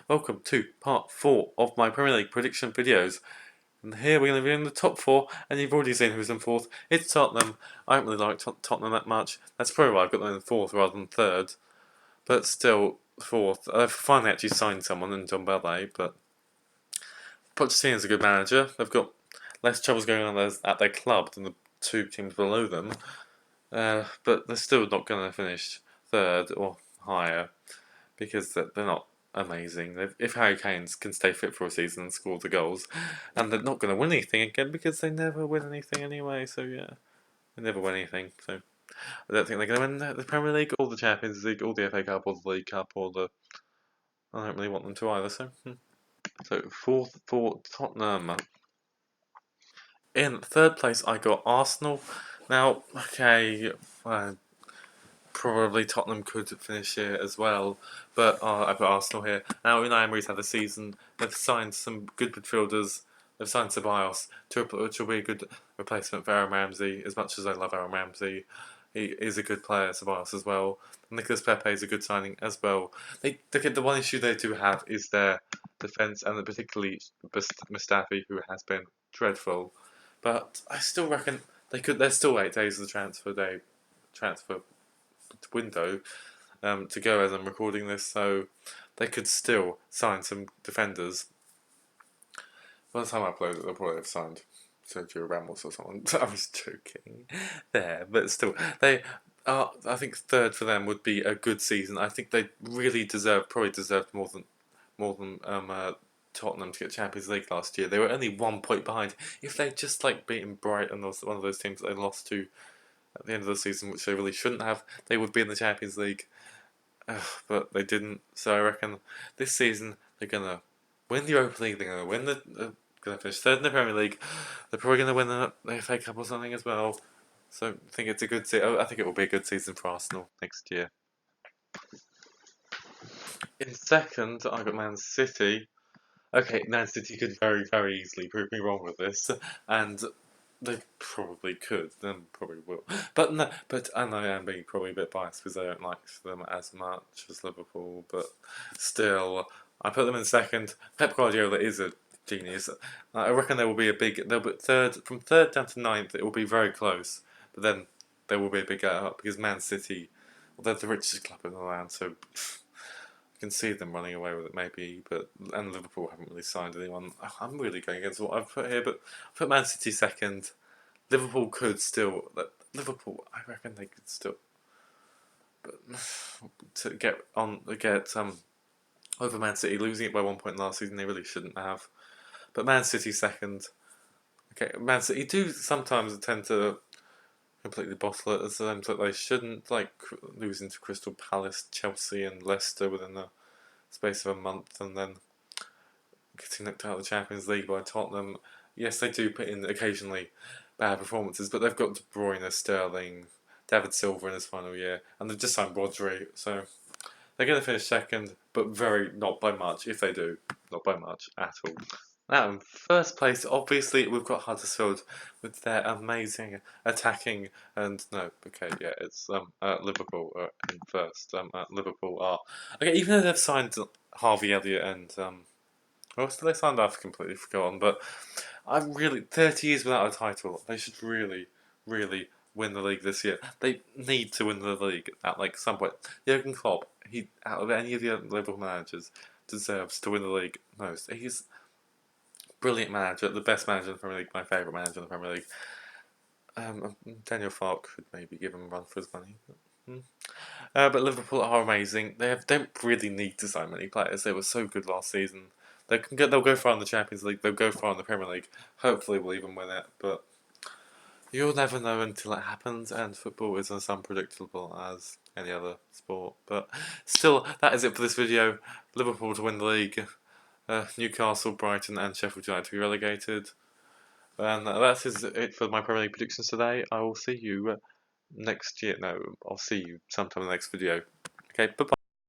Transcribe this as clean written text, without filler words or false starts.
welcome to part 4 of my Premier League prediction videos. And here we're going to be in the top 4, and you've already seen who's in 4th. It's Tottenham. I don't really like Tottenham that much. That's probably why I've got them in 4th rather than 3rd. But still, 4th. I've finally actually signed someone in John Ballet, but Pochettino's a good manager. They've got less troubles going on at their club than the two teams below them. But they're still not going to finish 3rd or higher, because they're not amazing. If Harry Kane can stay fit for a season and score the goals, and they're not going to win anything again because they never win anything anyway. So yeah, they never win anything. So I don't think they're going to win the Premier League or the Champions League or the FA Cup or the League Cup or the. I don't really want them to either. So 4th for Tottenham. In 3rd place, I got Arsenal. Now, okay, probably Tottenham could finish here as well, but I've got Arsenal here. Now, Unai Emery's had a season. They've signed some good midfielders. They've signed Ceballos, which will be a good replacement for Aaron Ramsey. As much as I love Aaron Ramsey, he is a good player, Ceballos as well. Nicolas Pepe is a good signing as well. The one issue they do have is their defence, and particularly Mustafi, who has been dreadful. But I still reckon they could. There's still 8 days of the transfer window to go as I'm recording this, so they could still sign some defenders. By the time I upload it, they'll probably have signed Sergio Ramos or someone. I was joking there, but still, they are. I think 3rd for them would be a good season. I think they really probably deserved more than Tottenham to get Champions League last year. They were only 1 point behind. If they'd just beaten Brighton, one of those teams that they lost to at the end of the season, which they really shouldn't have, they would be in the Champions League. But they didn't. So I reckon this season they're gonna win the Europa League. They're gonna win gonna finish 3rd in the Premier League. They're probably gonna win the FA Cup or something as well. So I think it's a good season. I think it will be a good season for Arsenal next year. In 2nd, I got Man City. Okay, Man City could very, very easily prove me wrong with this, and they probably could, then probably will. But no, and I am being probably a bit biased because I don't like them as much as Liverpool, but still, I put them in 2nd. Pep Guardiola is a genius. I reckon there will be they'll be 3rd, from 3rd down to 9th, it will be very close, but then there will be a big gap because Man City, well, they're the richest club in the land, so I can see them running away with it maybe, and Liverpool haven't really signed anyone. I'm really going against what I've put here, but I put Man City 2nd. Liverpool could still. I reckon they could still. But to get over Man City, losing it by 1 point last season, they really shouldn't have. But Man City 2nd. Okay, Man City do sometimes tend to completely bottle it as them, but they shouldn't, like losing to Crystal Palace, Chelsea, and Leicester within the space of a month, and then getting knocked out of the Champions League by Tottenham. Yes, they do put in occasionally bad performances, but they've got De Bruyne, Sterling, David Silva in his final year, and they've just signed Rodri, so they're going to finish 2nd, but not by much. If they do, not by much at all. Now, in 1st place, obviously, we've got Huddersfield with their amazing attacking, it's Liverpool in 1st. Liverpool are okay, even though they've signed Harvey Elliott and they signed? I've completely forgotten, but I'm really 30 years without a title. They should really, really win the league this year. They need to win the league at some point. Jurgen Klopp, out of any of the other Liverpool managers, deserves to win the league most. He's brilliant manager, the best manager in the Premier League, my favourite manager in the Premier League. Daniel Farke could maybe give him a run for his money. But Liverpool are amazing. Don't really need to sign many players. They were so good last season. They'll go far in the Champions League. They'll go far in the Premier League. Hopefully, we'll even win it. But you'll never know until it happens. And football is as unpredictable as any other sport. But still, that is it for this video. Liverpool to win the league. Newcastle, Brighton, and Sheffield United to be relegated. And that is it for my Premier League predictions today. I will see you next year. No, I'll see you sometime in the next video. Okay, bye-bye.